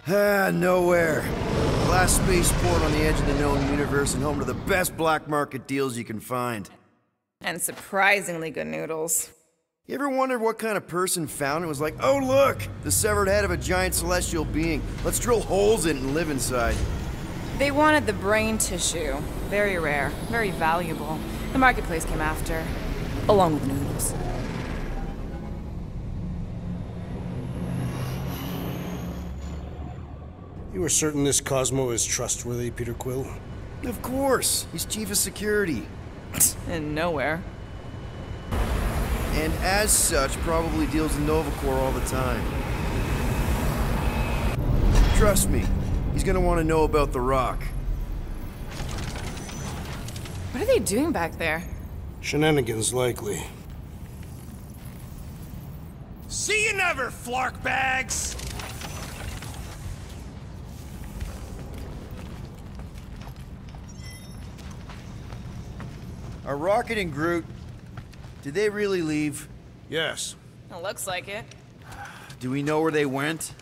Nowhere. Last spaceport on the edge of the known universe and home to the best black market deals you can find. And surprisingly good noodles. You ever wondered what kind of person found it and was like, oh look, the severed head of a giant celestial being. Let's drill holes in it and live inside. They wanted the brain tissue. Very rare, very valuable. The marketplace came after, along with the noodles. You are certain this Cosmo is trustworthy, Peter Quill? Of course, he's chief of security. And nowhere. And as such, probably deals in Novacore all the time. Trust me, he's gonna want to know about the rock. What are they doing back there? Shenanigans, likely. See you never, flark bags! Are Rocket and Groot... did they really leave? Yes. It looks like it. Do we know where they went?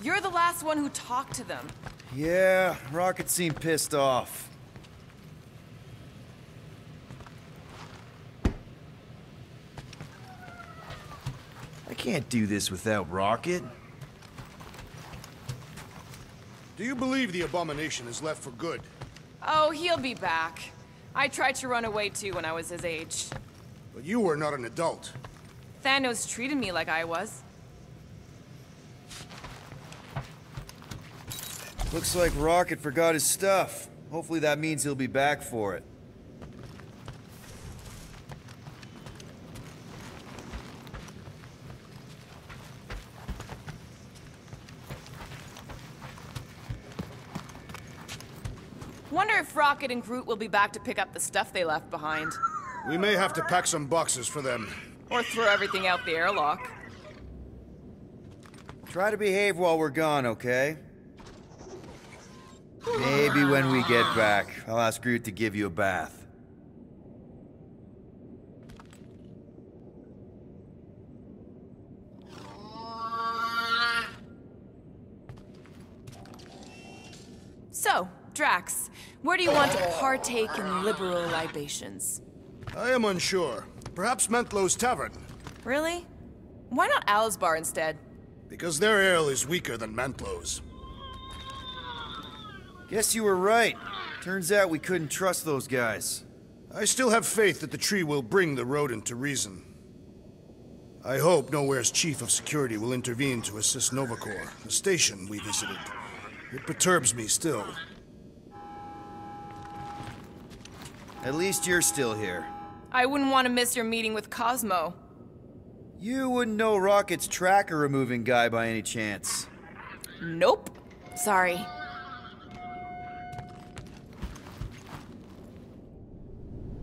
You're the last one who talked to them. Yeah, Rocket seemed pissed off. I can't do this without Rocket. Do you believe the abomination is left for good? Oh, he'll be back. I tried to run away too when I was his age. But you were not an adult. Thanos treated me like I was. Looks like Rocket forgot his stuff. Hopefully that means he'll be back for it. Wonder if Rocket and Groot will be back to pick up the stuff they left behind. We may have to pack some boxes for them. Or throw everything out the airlock. Try to behave while we're gone, okay? Maybe when we get back, I'll ask Groot to give you a bath. So, Drax, where do you want to partake in liberal libations? I am unsure. Perhaps Mentlow's Tavern. Really? Why not Al's Bar instead? Because their ale is weaker than Mentlow's. Guess you were right. Turns out we couldn't trust those guys. I still have faith that the tree will bring the rodent to reason. I hope Nowhere's chief of security will intervene to assist Novacore, the station we visited. It perturbs me still. At least you're still here. I wouldn't want to miss your meeting with Cosmo. You wouldn't know Rocket's tracker removing guy by any chance. Nope. Sorry.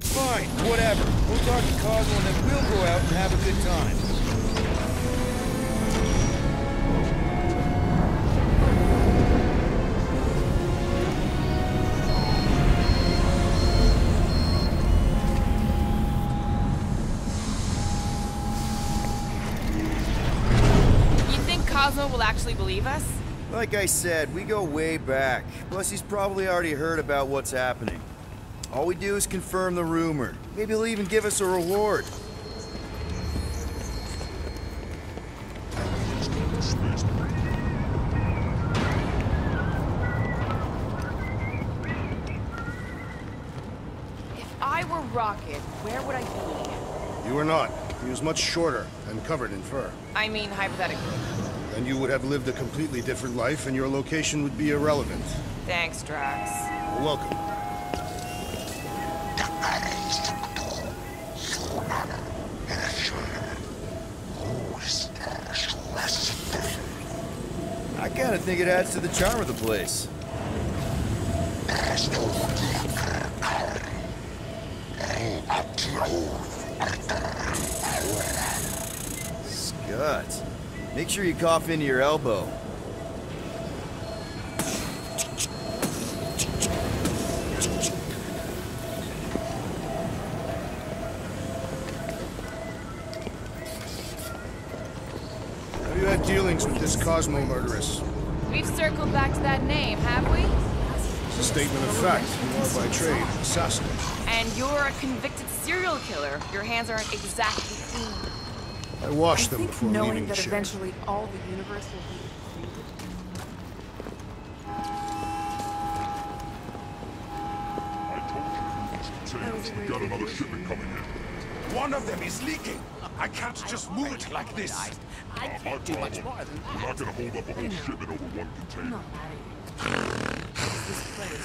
Fine, whatever. We'll talk to Cosmo and then we'll go out and have a good time. Cosmo will actually believe us? Like I said, we go way back. Plus, he's probably already heard about what's happening. All we do is confirm the rumor. Maybe he'll even give us a reward. If I were Rocket, where would I be? You were not. He was much shorter and covered in fur. I mean, hypothetically. Then you would have lived a completely different life and your location would be irrelevant. Thanks, Drax. You're welcome. I kinda think it adds to the charm of the place. Scott, make sure you cough into your elbow. Have you had dealings with this Cosmo murderess? We've circled back to that name, have we? It's a statement of fact. You are by trade an assassin. And you're a convicted serial killer. Your hands aren't exactly clean. I washed them before knowing leaving the that ship. eventually all the universe will be We got another shipment coming in. One of them is leaking. I can't just move it like this. My problem. We're not gonna hold up a whole shipment over one container.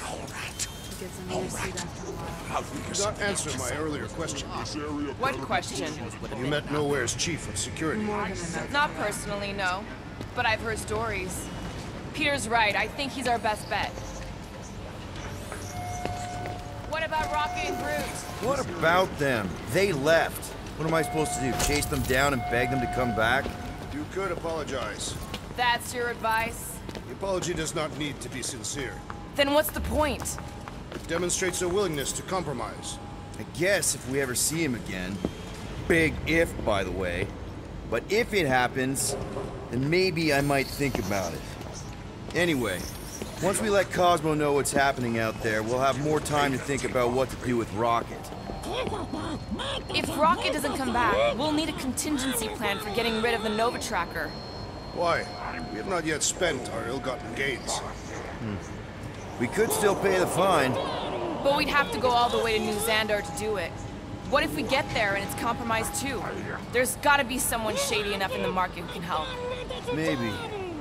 All right. gets in your seat after a while. I'll figure You something not answer else. my earlier question. What question? You met Nowhere's chief of security. More than enough. Not personally, no. But I've heard stories. Peter's right. I think he's our best bet. What about Rocket and Brute? What about them? They left. What am I supposed to do? Chase them down and beg them to come back? You could apologize. That's your advice? The apology does not need to be sincere. Then what's the point? It demonstrates a willingness to compromise. I guess if we ever see him again. Big if, by the way. But if it happens, then maybe I might think about it. Anyway, once we let Cosmo know what's happening out there, we'll have more time to think about what to do with Rocket. If Rocket doesn't come back, we'll need a contingency plan for getting rid of the Nova Tracker. Why? We have not yet spent our ill-gotten gains. We could still pay the fine. But we'd have to go all the way to New Xandar to do it. What if we get there and it's compromised too? There's gotta be someone shady enough in the market who can help. Maybe.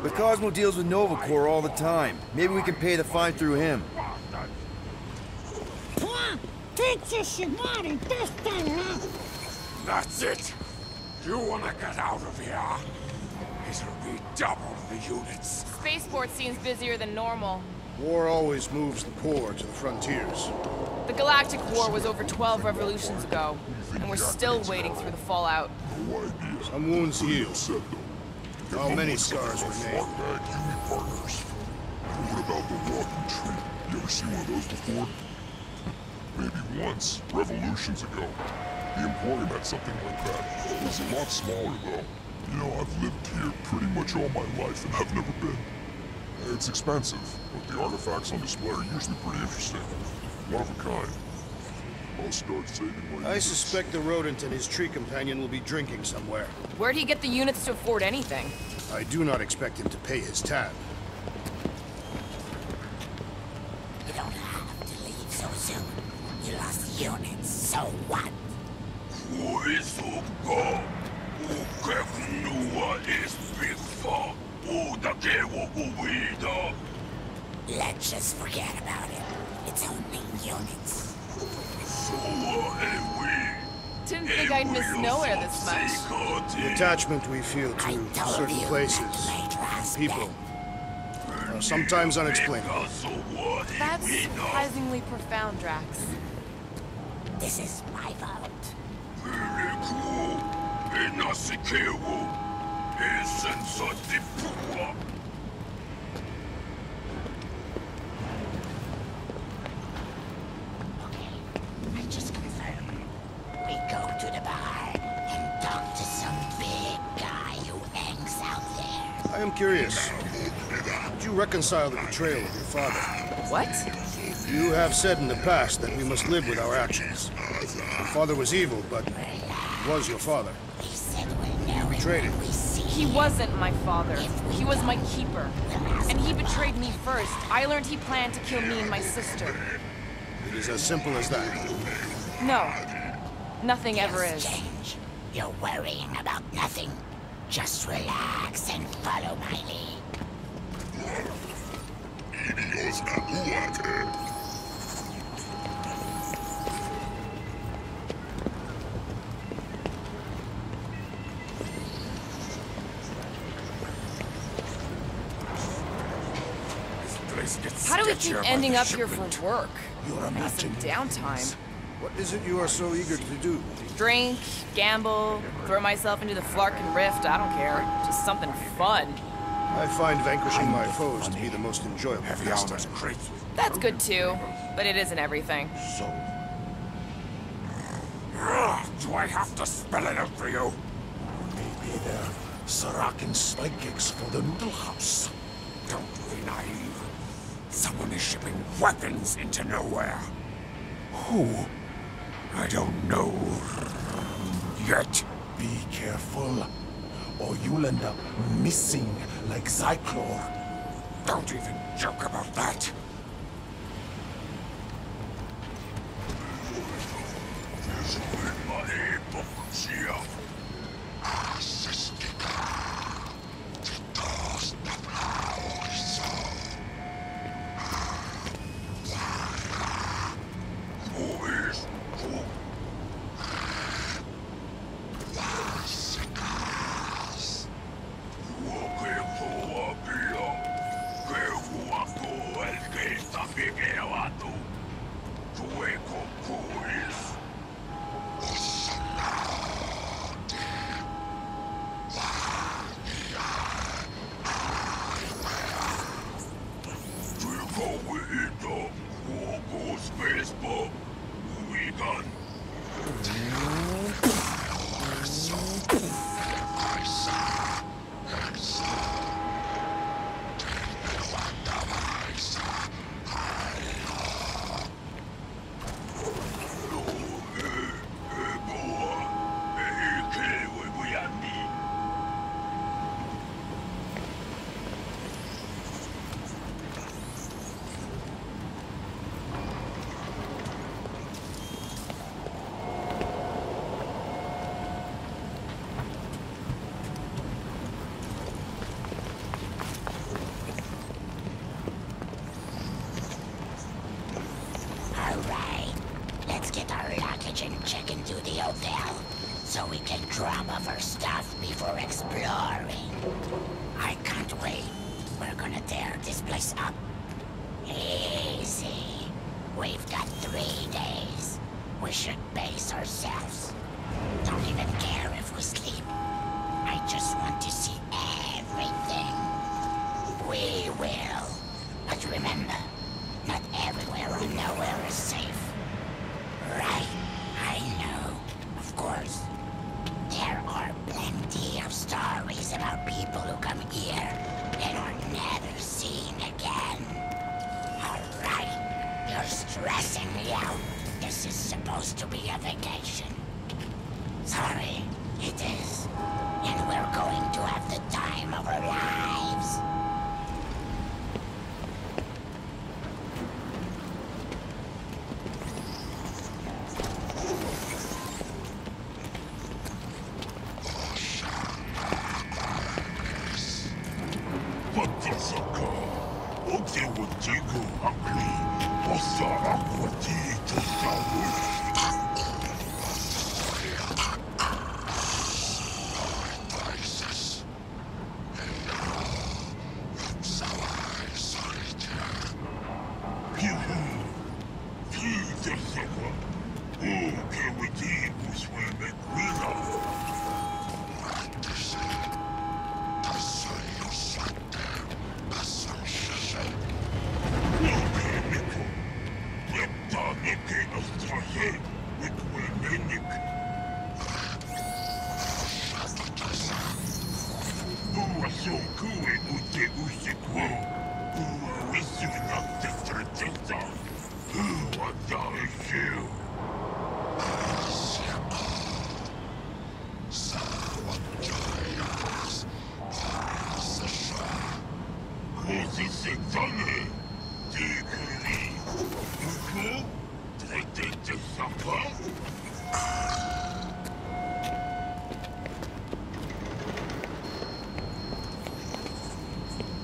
But Cosmo deals with Nova Corps all the time. Maybe we can pay the fine through him. That's it. You wanna get out of here? It'll be double the units. Spaceport seems busier than normal. War always moves the poor to the frontiers. The Galactic War was over 12 revolutions ago, and we're still wading through the fallout. Some wounds heal. How many scars remain? Partners. What about the walking tree? You ever seen one of those before? Maybe once, revolutions ago. The Emporium had something like that. It was a lot smaller, though. You know, I've lived here pretty much all my life, and I've never been. It's expensive, but the artifacts on display are usually pretty interesting. One of a kind. I'll start saving my I units. suspect the rodent and his tree companion will be drinking somewhere. Where'd he get the units to afford anything? I do not expect him to pay his tab. You don't have to leave so soon. You lost units, so what? Let's just forget about it. It's only units. Didn't think I'd miss nowhere this much. The attachment we feel I to told certain you places, that late last people, are sometimes unexplainable. That's surprisingly profound, Drax. This is my fault. I just confirmed. We go to the bar and talk to some big guy who hangs out there. I am curious. Did you reconcile the betrayal of your father? What? You have said in the past that we must live with our actions. Your father was evil, but he was your father. He said we'll know it Betrayed when him. we see He him. wasn't my father. He was my keeper. And he betrayed me first. I learned he planned to kill me and my sister. It is as simple as that. No. Nothing ever Just is. change. You're worrying about nothing. Just relax and follow my lead. How do we keep ending up here for work? You're I need some imagining downtime. What is it you are so eager to do? Drink, gamble, throw myself into the Flarkin Rift, I don't care. Just something fun. I find vanquishing my foes to be the most enjoyable heavy armors pastime. and crates. That's good too, but it isn't everything. So. Do I have to spell it out for you? Maybe they're Sarakin psychics for the Noodle House. Don't be naive. Someone is shipping weapons into nowhere. Who? I don't know. Yet. Be careful, or you'll end up missing like Cyclor. Don't even joke about that. And check into the hotel, so we can drop off our stuff before exploring. I can't wait. We're gonna tear this place up. Easy. We've got 3 days. We should pace ourselves. Don't even care if we sleep. I just want to see everything. We will. But remember, not everywhere or nowhere is safe. Right? I know, of course. There are plenty of stories about people who come here and are never seen again. Alright, you're stressing me out. This is supposed to be a vacation. Sorry, it is. And we're going to have the time of our lives.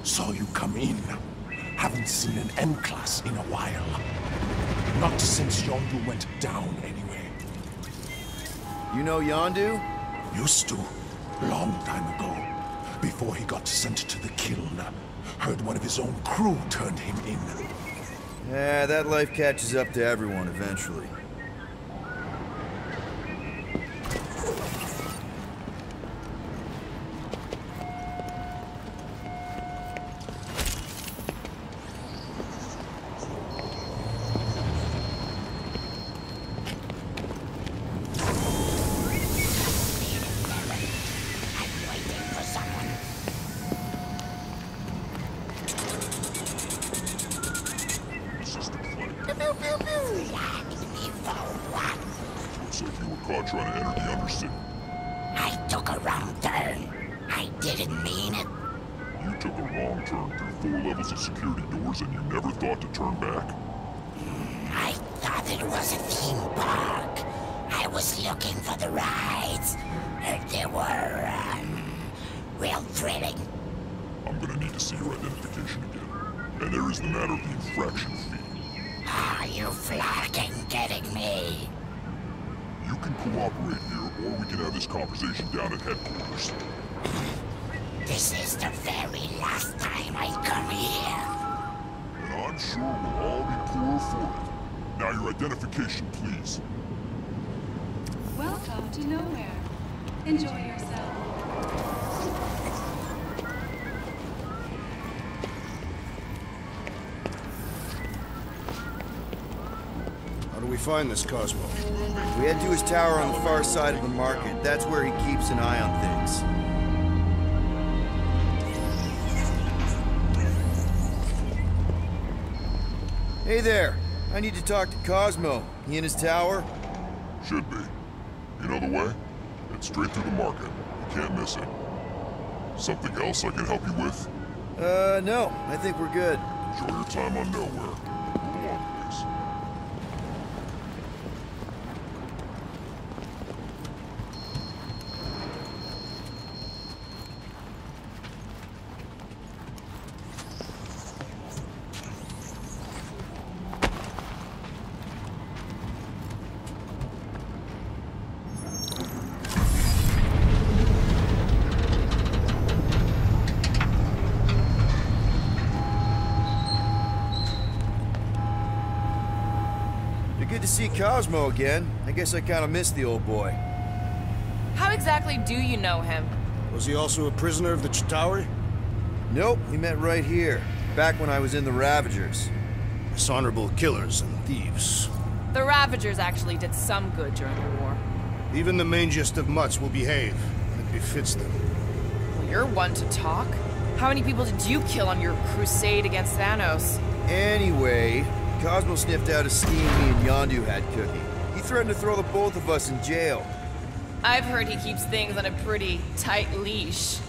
Saw you come in. Haven't seen an M-class in a while. Not since Yondu went down, anyway. You know Yondu? Used to. Long time ago. Before he got sent to the kiln. Heard one of his own crew turned him in. Yeah, that life catches up to everyone eventually. Flagged me for what? Looks like you were caught trying to enter the Undercity. I took a wrong turn. I didn't mean it. You took a wrong turn through 4 levels of security doors and you never thought to turn back? I thought it was a theme park. I was looking for the rides. Heard they were, real thrilling. I'm gonna need to see your identification again. And there is the matter of the infraction fee. Are you fucking kidding me? You can cooperate here, or we can have this conversation down at headquarters. This is the very last time I come here. And I'm sure we'll all be poorer for it. Now your identification, please. Welcome to nowhere. Enjoy yourself. How do we find this Cosmo? We head to his tower on the far side of the market. That's where he keeps an eye on things. Hey there. I need to talk to Cosmo. He in his tower? Should be. You know the way? It's straight through the market. You can't miss it. Something else I can help you with? No. I think we're good. Enjoy your time on Nowhere. Move along, please. Good to see Cosmo again. I guess I kind of missed the old boy. How exactly do you know him? Was he also a prisoner of the Chitauri? Nope, we met right here. Back when I was in the Ravagers. Dishonorable killers and thieves. The Ravagers actually did some good during the war. Even the mangiest of mutts will behave when it befits them. Well, you're one to talk. How many people did you kill on your crusade against Thanos? Anyway, Cosmo sniffed out a scheme me and Yondu had cooking. He threatened to throw the both of us in jail. I've heard he keeps things on a pretty tight leash.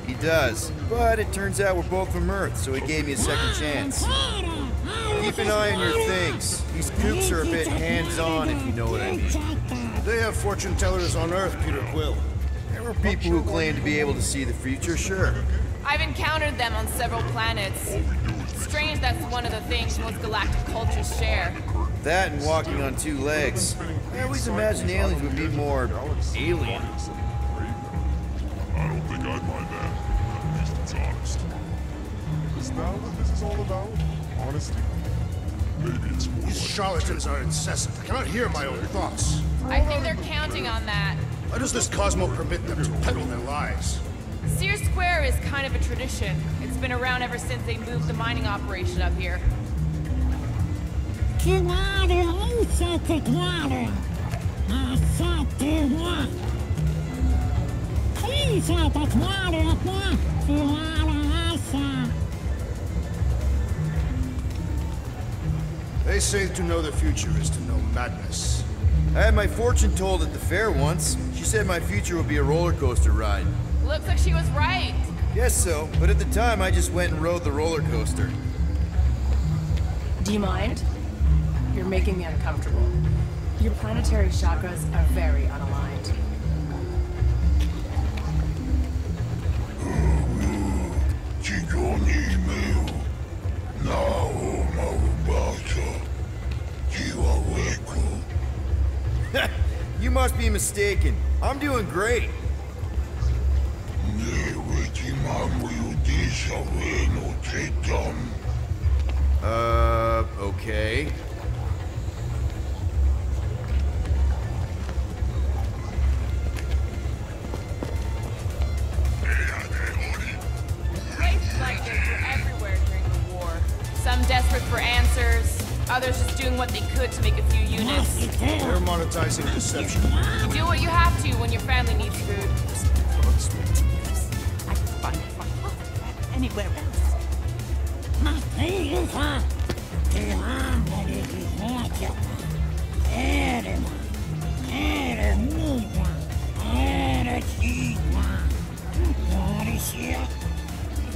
He does. But it turns out we're both from Earth, so he gave me a second chance. Keep an eye on your things. These kooks are a bit hands-on, if you know what I mean. They have fortune tellers on Earth, Peter Quill. There were people who claim to be able to see the future, sure. I've encountered them on several planets. Strange that's one of the things most galactic cultures share. That and walking on 2 legs. I always imagined aliens would be more alien. I don't think I'd mind that. At least it's honest. Is that what this is all about? Honesty? Maybe it's more These like... charlatans are incessant. I cannot hear my own thoughts. I think they're counting on that. Why does this Cosmo permit them to peddle their lies? Sears Square is kind of a tradition. It's been around ever since they moved the mining operation up here. They say to know the future is to know madness. I had my fortune told at the fair once. She said my future would be a roller coaster ride. Looks like she was right. Guess so, but at the time I just went and rode the roller coaster. Do you mind? You're making me uncomfortable. Your planetary chakras are very unaligned. You must be mistaken. I'm doing great. Okay. Places like this were everywhere during the war. Some desperate for answers, others just doing what they could to make a few units. They're monetizing deception. Do what you have to when your family needs food. I can find anywhere else.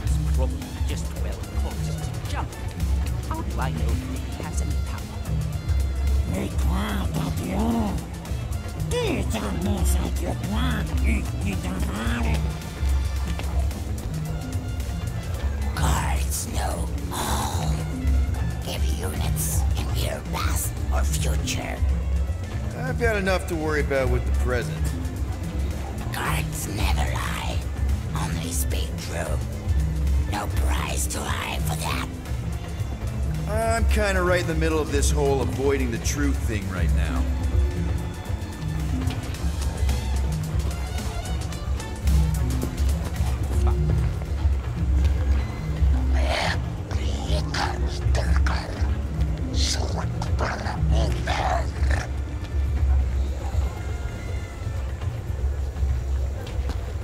It's probably just well caused to jump. How do I know that he has any power? Guards know all. Give units in your past or future. I've got enough to worry about with the present. Guards never lie. Only speak true. No prize too high for that. I'm kinda right in the middle of this whole avoiding the truth thing right now.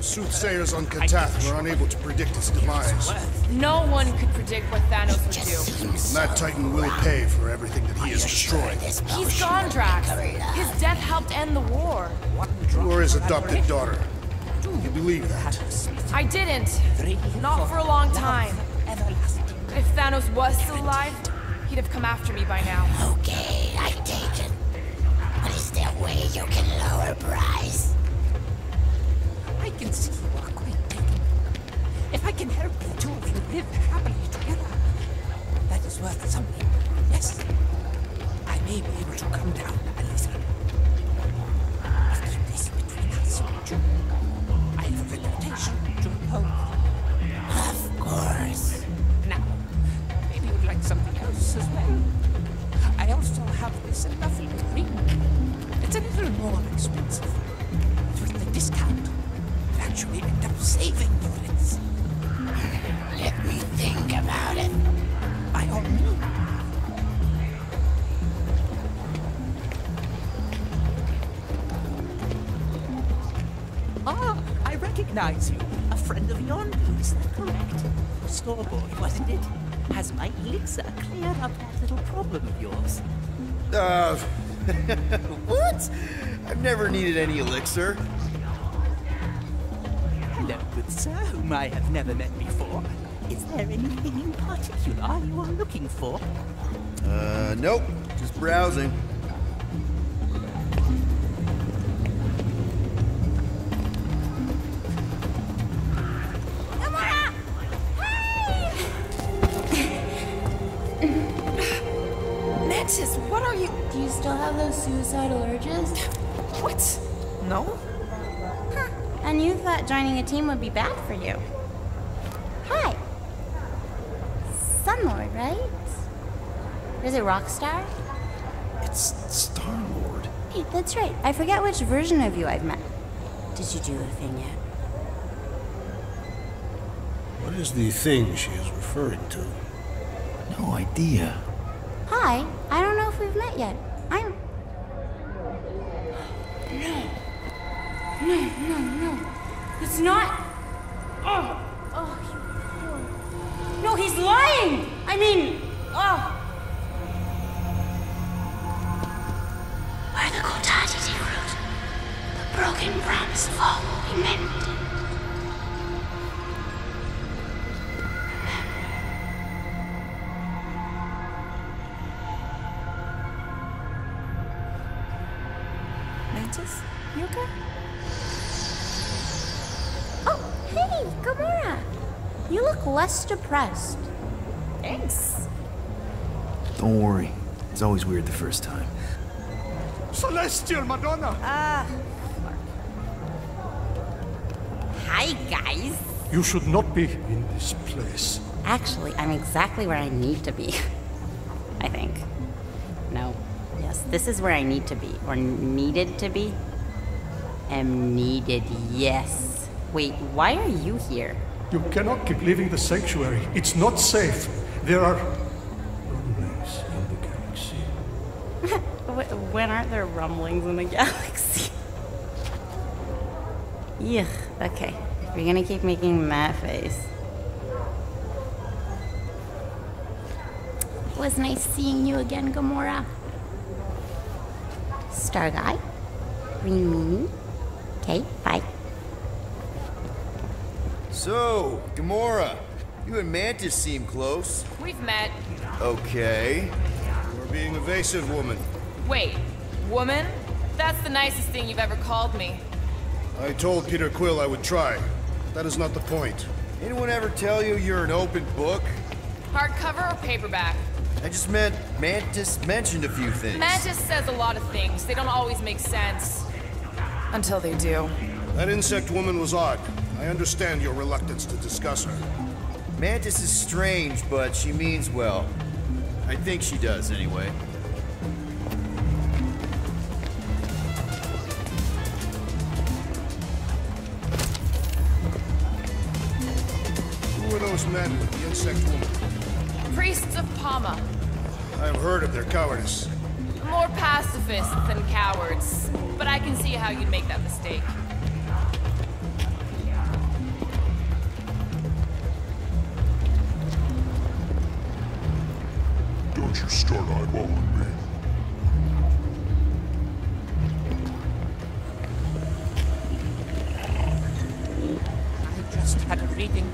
Soothsayers on Katath were unable to predict its demise. No one could predict what Thanos would do. And that Titan will pay for everything that he has destroyed. He's gone, Drax. His death helped end the war. Or his adopted daughter. You believe that? I didn't. Not for a long time. If Thanos was still alive, he'd have come after me by now. Okay, I take it. But is there a way you can lower price? I can see you are quite taken. If I can help the two of you live happily together, that is worth something. Yes, I may be able to come down a little. But keep this between us, won't you? I have a reputation to uphold. Of course. Now, maybe you'd like something else as well. I also have this lovely ring. It's a little more expensive. But with the discount, you'll actually end up saving bullets. Let me think about it. By all means. Ah, I recognize you. A friend of Yondu, is that correct? Scoreboard, wasn't it? Has my elixir cleared up that little problem of yours? What? I've never needed any elixir. Hello, good sir, whom I have never met before. Is there anything in particular you are looking for? Nope. Just browsing. Mantis, what are you... Do you still have those suicidal urges? What? No? Huh. And you thought joining a team would be bad for you. Hi. Sunlord, right? Is it Rockstar? It's Star-Lord. Hey, that's right. I forget which version of you I've met. Did you do the thing yet? What is the thing she is referring to? No idea. Hi. I don't know if we've met yet. I'm... No. It's not... Oh, you poor... No, he's lying! I mean... Oh... Where the Kotati take root, the broken promise of all will be mended. Mantis, you okay? Oh, hey, Gamora! You look less depressed. Thanks. Don't worry. It's always weird the first time. Celestial Madonna! Hi, guys. You should not be in this place. Actually, I'm exactly where I need to be. I think. No. Yes, this is where I need to be. Or needed to be. Am needed, yes. Wait, why are you here? You cannot keep leaving the sanctuary. It's not safe. There are rumblings in the galaxy. When aren't there rumblings in the galaxy? Yuck, okay. If you're gonna keep making that face. was nice seeing you again, Gamora. Star Guy. Green Meanie. Okay, bye. So, Gamora, you and Mantis seem close. We've met. Okay. You're being evasive, woman. Wait, woman? That's the nicest thing you've ever called me. I told Peter Quill I would try. That is not the point. Anyone ever tell you you're an open book? Hardcover or paperback? I just meant Mantis mentioned a few things. Mantis says a lot of things. They don't always make sense. Until they do. That insect woman was odd. I understand your reluctance to discuss her. Mantis is strange, but she means well. I think she does, anyway. Who are those men with the insect woman? Priests of Palma. I've heard of their cowardice. More pacifists than cowards. But I can see how you'd make that mistake. Don't you start eyeballing me. I just had a reading.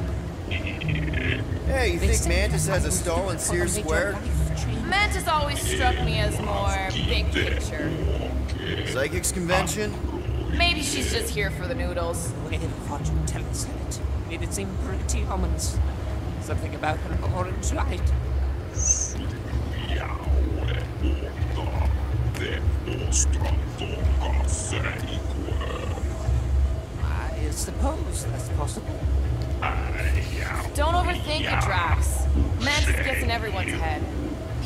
Hey, you think Mantis has a stall in Sears Square? Mantis always struck me as more big picture. Psychics convention? Maybe she's just here for the noodles. The way the fortune teller said it made it seem pretty ominous. Something about her orange light. I suppose that's possible. Don't overthink it, Drax. Mantis gets in everyone's head.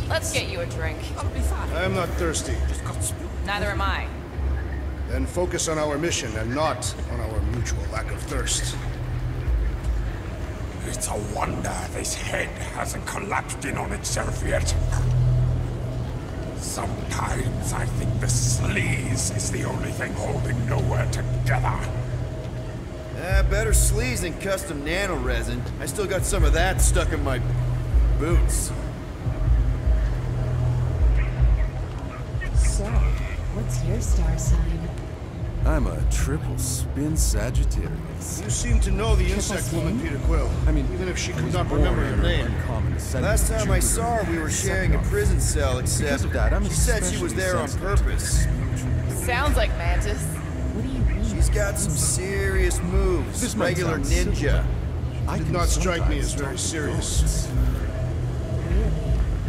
Let's get you a drink. I'll be fine. I am not thirsty. Just got spooked. Neither am I. Then focus on our mission and not on our mutual lack of thirst. It's a wonder this head hasn't collapsed in on itself yet. Sometimes I think the sleaze is the only thing holding nowhere together. Better sleaze than custom nanoresin. I still got some of that stuck in my boots. So, what's your star sign? I'm a triple spin Sagittarius. You seem to know the insect woman, Peter Quill. I mean, even if she I could was not born remember your under name. uncommon descent Last of time I Jupiter saw her, we were sharing a second prison cell, except Because of that, I'm she said she was especially there on sensitive to purpose. Sounds like Mantis. What do you mean? She's got some serious moves. This might Regular sound simple. ninja. I Did can not strike me sometimes as very talk serious. phones. Really?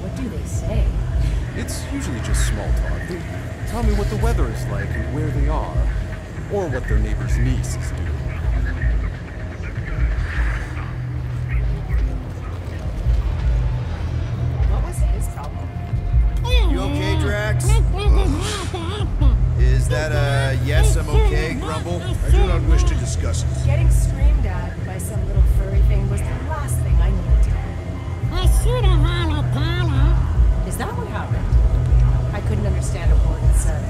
What do they say? It's usually just small talk. They tell me what the weather is like and where they are, or what their neighbor's niece is doing. What was his problem? You okay, Drax? Is that a yes, I'm okay grumble? I do not wish to discuss it. Getting screamed at by some little furry thing was the last thing I needed to know. Is that what happened? I couldn't understand a word it said.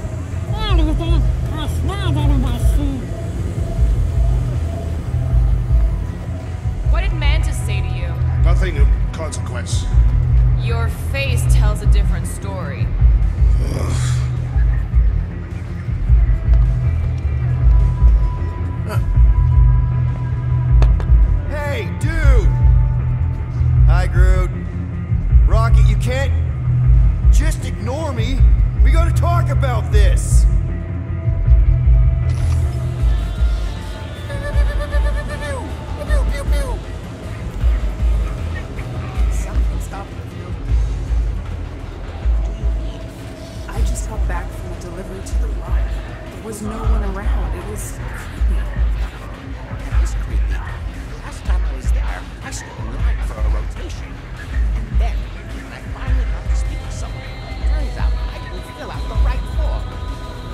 What did Mantis say to you? Nothing of consequence. Your face tells a different story. Hey, dude! Hi, Groot. Rocket, you can't just ignore me. We gotta talk about this. Something's up with you. I just got back from a delivery to the Rock. There was no one around. It was creepy. That is creepy. Last time I was there, I stood in line for a rotation. And then, when I finally got to speak to someone, turns out I didn't fill out the right form.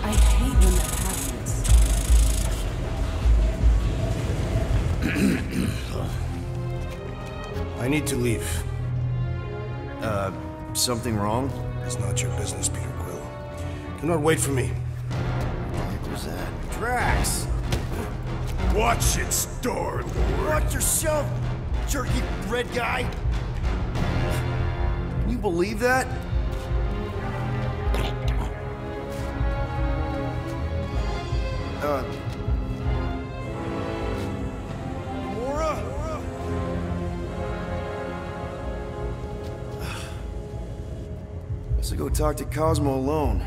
I hate when that happens. I need to leave. Something wrong? It's not your business, Peter Quill. Do not wait for me. What was that? Drax! Watch it, Star-Lord. Watch yourself, jerky bread guy! Can you believe that? Mora? Guess I'll go talk to Cosmo alone.